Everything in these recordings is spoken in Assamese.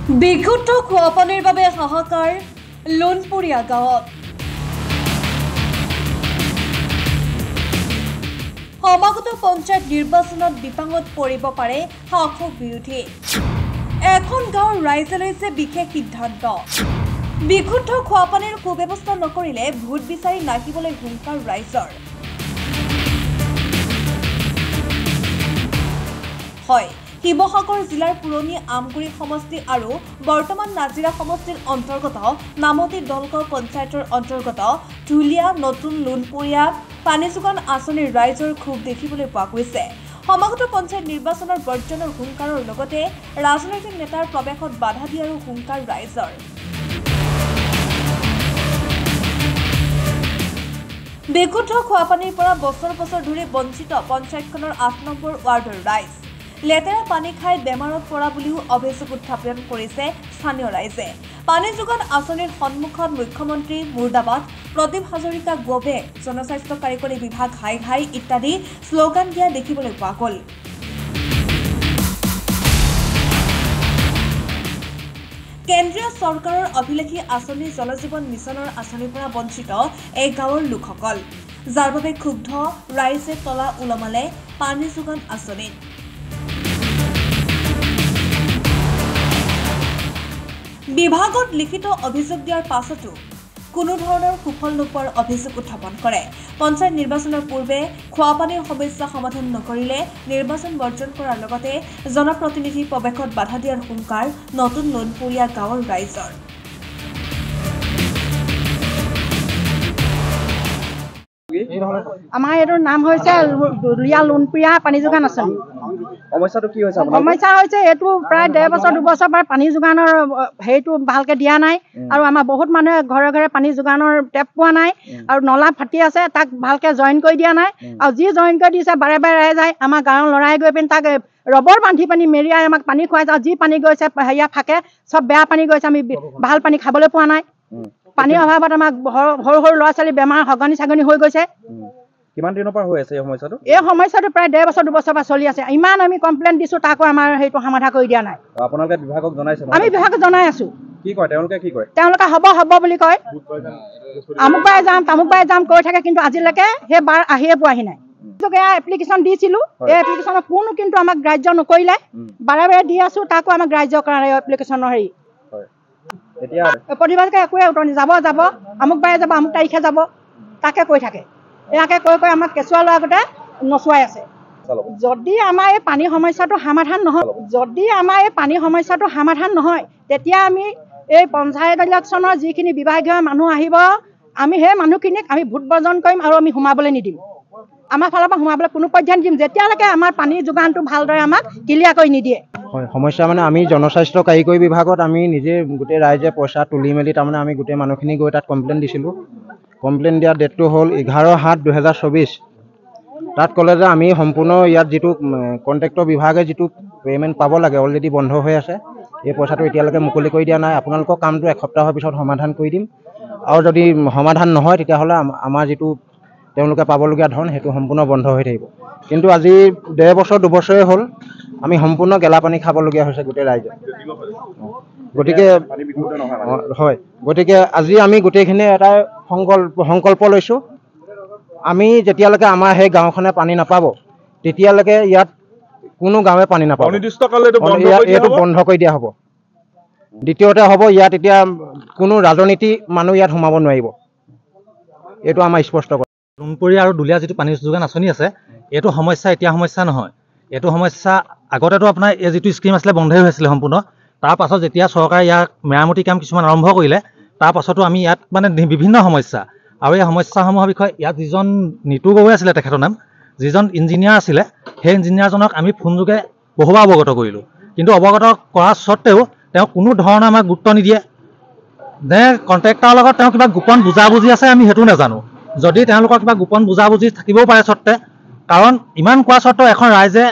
বিশুদ্ধ খোৱা পানীৰ বাবে হাহাকাৰ লোণপুৰীয়া গাঁৱত। সমাগত পঞ্চায়ত নিৰ্বাচনত বিপাঙত পৰিব পাৰে শাসক বিৰোধী। এখন গাঁৱৰ ৰাইজে লৈছে বিশেষ সিদ্ধান্ত। বিশুদ্ধ খোৱা পানীৰ সুব্যৱস্থা নকৰিলে ভোট বিচাৰি নাহিবলৈ হুংকাৰ ৰাইজৰ। হয়, শিৱসাগৰ জিলাৰ পুৰণি আমগুৰি সমষ্টি আৰু বৰ্তমান নাজিৰা সমষ্টিৰ অন্তৰ্গত নামতি দলগাঁও পঞ্চায়তৰ অন্তৰ্গত ঢুলীয়া নতুন লোণপুৰীয়া পানী যোগান আঁচনিৰ ৰাইজৰ ক্ষোভ দেখিবলৈ পোৱা গৈছে। সমাগত পঞ্চায়ত নিৰ্বাচনৰ বৰ্জনৰ হুংকাৰৰ লগতে ৰাজনৈতিক নেতাৰ প্ৰৱেশত বাধা দিয়াৰো হুংকাৰ ৰাইজৰ। বিশুদ্ধ খোৱা পানীৰ পৰা বছৰ বছৰ ধৰি বঞ্চিত পঞ্চায়তখনৰ ৮ নম্বৰ ৱাৰ্ডৰ ৰাইজ। লেতেৰা পানী খাই বেমাৰত পৰা বুলিও অভিযোগ উত্থাপন কৰিছে স্থানীয় ৰাইজে। পানী যোগান আঁচনিৰ সন্মুখত মুখ্যমন্ত্ৰী মুৰ্দাবাদ, প্ৰদীপ হাজৰিকা গবে, জনস্বাস্থ্য কাৰিকৰী বিভাগ হাই হাই ইত্যাদি শ্লোগান দিয়া দেখিবলৈ পোৱা গ'ল। কেন্দ্ৰীয় চৰকাৰৰ অভিলেখী আঁচনি জল জীৱন মিছনৰ আঁচনিৰ পৰা বঞ্চিত এই গাঁৱৰ লোকসকল, যাৰ বাবে ক্ষুব্ধ ৰাইজে তলা ওলমালে পানী যোগান আঁচনিত। বিভাগত লিখিত অভিযোগ দিয়াৰ পাছতো কোনো ধৰণৰ সুফল নোপোৱাৰ অভিযোগ উত্থাপন কৰে। পঞ্চায়ত নিৰ্বাচনৰ পূৰ্বে খোৱা পানীৰ সমস্যা সমাধান নকৰিলে নিৰ্বাচন বৰ্জন কৰাৰ লগতে জনপ্ৰতিনিধি প্ৰৱেশত বাধা দিয়াৰ হুংকাৰ নতুন লোণপুৰীয়া গাঁৱৰ ৰাইজৰ। আমাৰ এইটোৰ নাম হৈছে ঢুলীয়া লোণপুৰীয়া পানী যোগান আঁচনি। সমস্যাটো কি হৈছে? সমস্যা হৈছে এইটো প্ৰায় 1.5 বছৰ 2 বছৰ পৰা পানী যোগানৰ হেৰিটো ভালকে দিয়া নাই আৰু আমাৰ বহুত মানুহে ঘৰে ঘৰে পানী যোগানৰ টেপ পোৱা নাই আৰু নলা ফাটি আছে, তাক ভালকে জইন কৰি দিয়া নাই আৰু যি জইন কৰি দিছে বাৰে বাৰে ৰাইজ যায়। আমাৰ গাঁৱৰ ল'ৰাই গৈ পিনি তাক ৰবৰ বান্ধি পানী মেৰিয়াই আমাক পানী খুৱাইছে আৰু যি পানী গৈছে হেৰিয়া ফাকে চব বেয়া পানী গৈছে। আমি ভাল পানী খাবলৈ পোৱা নাই। পানীৰ অভাৱত আমাক সৰু সৰু ল'ৰা ছোৱালী বেমাৰ হগনি ছাগনি হৈ গৈছে। কিমান দিনৰ পৰা হৈ আছে এই সমস্যাটো? এই সমস্যাটো প্ৰায় 1.5 বছৰ 2 বছৰ পৰা চলি আছে। ইমান আমি কমপ্লেইন দিছো, তাকো আমাৰ সেইটো সমাধান কৰি দিয়া নাই। আপোনালোকে বিভাগক জনাইছে? আমি বিভাগক জনাই আছো। কি কয় তেওঁলোকে? কি কয় তেওঁলোকে? হ'ব হ'ব বুলি কয়। আমুক বাৰে যাম তামুক বাৰে যাম কৈ থাকে, কিন্তু আজিলৈকে সেই বাৰ আহিয়ে পোৱাহি নাই। এপ্লিকেশ্যন দিছিলো, এই এপ্লিকেশ্যনৰ কোনো কিন্তু আমাক গ্ৰাহ্য নকৰিলে। বাৰে বাৰে দি আছো, তাকো আমাক গ্ৰাহ্য কৰা নাই এপ্লিকেশ্যনৰ হেৰি। প্ৰতিবাদকে একোৱে উত্তৰ যাব যাব আমুক বাৰে যাব আমুক তাৰিখে যাব তাকে কৈ থাকে। ইয়াকে কৈ কৈ আমাক কেঁচুৱা ল'ৰা আগতে নচুৱাই আছে। যদি আমাৰ এই পানী সমস্যাটো সমাধান নহয় তেতিয়া আমি এই পঞ্চায়ত ইলেকশ্যনৰ যিখিনি বিভাগীয় মানুহ আহিব, আমি সেই মানুহখিনিক আমি ভোট বৰ্জন কৰিম আৰু আমি সোমাবলৈ নিদিম। আমাৰ ফালৰ পৰা সোমাবলৈ কোনো পৰ্যায় নিদিম যেতিয়ালৈকে আমাৰ পানীৰ যোগানটো ভালদৰে আমাক ক্লিয়াৰ কৰি নিদিয়ে। হয়, সমস্যা মানে আমি জনস্বাস্থ্য কাৰিকৰী বিভাগত আমি নিজে গোটেই ৰাইজে পইচা তুলি মেলি তাৰমানে আমি গোটেই মানুহখিনি গৈ তাত কমপ্লেইন দিছিলোঁ। কমপ্লেইন দিয়া ডেটটো হ'ল 11/7/2024। তাত ক'লে যে আমি সম্পূৰ্ণ ইয়াত যিটো কণ্ট্ৰেক্টৰ বিভাগে যিটো পে'মেণ্ট পাব লাগে অলৰেডি বন্ধ হৈ আছে। এই পইচাটো এতিয়ালৈকে মুকলি কৰি দিয়া নাই। আপোনালোকৰ কামটো এসপ্তাহৰ পিছত সমাধান কৰি দিম আৰু যদি সমাধান নহয় তেতিয়াহ'লে আমাৰ যিটো তেওঁলোকে পাবলগীয়া ধন সেইটো সম্পূৰ্ণ বন্ধ হৈ থাকিব। কিন্তু আজি 1.5 বছৰ 2 বছৰে হ'ল আমি সম্পূৰ্ণ গেলা পানী খাবলগীয়া হৈছে গোটেই ৰাইজে। গতিকে আজি আমি গোটেইখিনি এটাই সংকল্প লৈছোঁ, আমি যেতিয়ালৈকে আমাৰ সেই গাঁওখনে পানী নাপাব তেতিয়ালৈকে ইয়াত কোনো গাঁৱে পানী নাপাব। এইটো বন্ধ কৰি দিয়া হ'ব। দ্বিতীয়তে হ'ব, ইয়াত এতিয়া কোনো ৰাজনীতি মানুহ ইয়াত সোমাব নোৱাৰিব। এইটো আমাৰ স্পষ্ট কথা। লোণপুৰীয়া আৰু ঢুলীয়া যিটো পানী যোগান আঁচনি আছে, এইটো সমস্যা এতিয়া সমস্যা নহয়। এইটো সমস্যা আগতেতো আপোনাৰ এই যিটো স্কিম আছিলে বন্ধই হৈ আছিলে সম্পূৰ্ণ। তাৰ পাছত যেতিয়া চৰকাৰে ইয়াক মেৰামতি কাম কিছুমান আৰম্ভ কৰিলে, তাৰ পাছতো আমি ইয়াত মানে বিভিন্ন সমস্যা আৰু এই সমস্যাসমূহৰ বিষয়ে ইয়াত যিজন নিতু গগৈ আছিলে, তেখেতৰ নাম, যিজন ইঞ্জিনিয়াৰ আছিলে, সেই ইঞ্জিনিয়াৰজনক আমি ফোনযোগে বহুবাৰ অৱগত কৰিলোঁ। কিন্তু অৱগত কৰাৰ স্বত্তেও তেওঁ কোনো ধৰণৰ আমাক গুৰুত্ব নিদিয়ে। নে কণ্ট্ৰেক্টৰৰ লগত তেওঁ কিবা গোপন বুজাবুজি আছে আমি সেইটো নাজানো। যদি তেওঁলোকৰ কিবা গোপন বুজাবুজি থাকিবও পাৰে স্বত্তে, কাৰণ ইমান কোৱা স্বত্তেও এখন ৰাইজে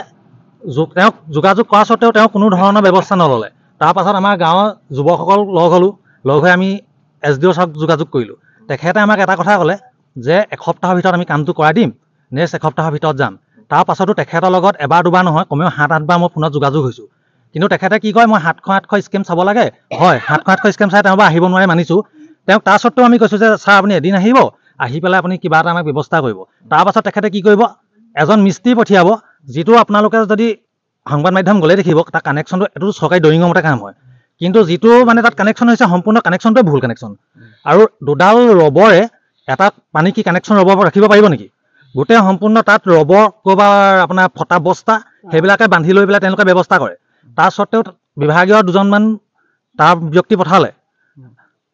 তেওঁক যোগাযোগ কৰা স্বত্তেও তেওঁ কোনো ধৰণৰ ব্যৱস্থা নল'লে। তাৰপাছত আমাৰ গাঁৱৰ যুৱকসকল লগ হ'লোঁ, লগ হৈ আমি SDO ছাৰক যোগাযোগ কৰিলোঁ। তেখেতে আমাক এটা কথা ক'লে যে এসপ্তাহৰ ভিতৰত আমি কামটো কৰাই দিম, নেক্সট এসপ্তাহৰ ভিতৰত যাম। তাৰ পাছতো তেখেতৰ লগত এবাৰ দুবাৰ নহয়, কমেও 7-8 বাৰ মই ফোনত যোগাযোগ হৈছোঁ। কিন্তু তেখেতে কি কয় মই 700 স্কিম চাব লাগে হয় 700 স্কিম চাই তেওঁ আহিব নোৱাৰে মানিছোঁ তেওঁক তাৰ সত্ত্বেও আমি কৈছোঁ যে ছাৰ আপুনি এদিন আহিব আহি পেলাই আপুনি কিবা এটা আমাক ব্যৱস্থা কৰিব তাৰপাছত তেখেতে কি কৰিব এজন মিস্ত্ৰী পঠিয়াব যিটো আপোনালোকে যদি সংবাদ মাধ্যম গ'লে দেখিব তাৰ কানেকশ্যনটো এইটো চৰকাৰী ড্ৰয়িঙৰ মতে কাম হয় কিন্তু যিটো মানে তাত কানেকশ্যন হৈছে সম্পূৰ্ণ কানেকশ্যনটোৱে ভুল কানেকশ্যন আৰু দুডাল ৰবৰে এটা পানী কি কানেকশ্যন ৰবৰ ৰাখিব পাৰিব নেকি গোটেই সম্পূৰ্ণ তাত ৰবৰ ক'ৰবাৰ আপোনাৰ ফটা বস্তা সেইবিলাকে বান্ধি লৈ পেলাই তেওঁলোকে ব্যৱস্থা কৰে তাৰ সত্ত্বেও বিভাগীয় দুজনমান তাৰ ব্যক্তি পঠালে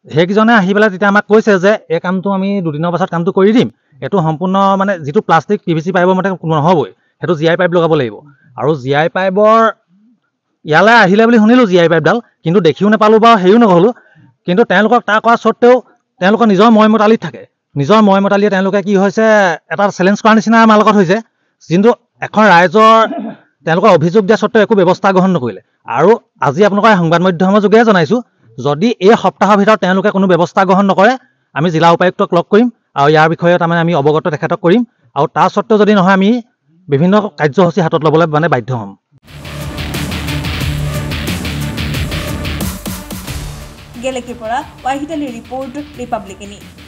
সেইকেইজনে আহি পেলাই তেতিয়া আমাক কৈছে যে এই কামটো আমি দুদিনৰ পাছত কামটো কৰি দিম এইটো সম্পূৰ্ণ মানে যিটো প্লাষ্টিক PVC পাইপৰ মতে নহ'বই সেইটো GI পাইপ লগাব লাগিব আৰু GI পাইপৰ ইয়ালৈ আহিলে বুলি শুনিলোঁ GI পাইপডাল কিন্তু দেখিও নাপালোঁ বা হেৰিও নক'লোঁ কিন্তু তেওঁলোকক তাৰ কৰা স্বত্তেও তেওঁলোকৰ নিজৰ মতালিত থাকে নিজৰ মতালিয়ে তেওঁলোকে কি হৈছে এটা চেলেঞ্জ কৰাৰ নিচিনা আমাৰ লগত হৈছে কিন্তু এখন ৰাইজৰ তেওঁলোকৰ অভিযোগ দিয়া স্বত্তেও একো ব্যৱস্থা গ্ৰহণ নকৰিলে আৰু আজি আপোনালোকৰ সংবাদ মাধ্যমৰ যোগেৰে জনাইছোঁ যদি এই সপ্তাহৰ ভিতৰত তেওঁলোকে কোনো ব্যৱস্থা গ্ৰহণ নকৰে আমি জিলা উপায়ুক্তক লগ কৰিম আৰু ইয়াৰ বিষয়ে তাৰমানে আমি অৱগত তেখেতক কৰিম আৰু তাৰ সত্ত্বেও যদি নহয় আমি বিভিন্ন কাৰ্যসূচী হাতত ল'বলৈ মানে বাধ্য হ'ম গেলেকীৰ পৰা Wahid Ali report Republic news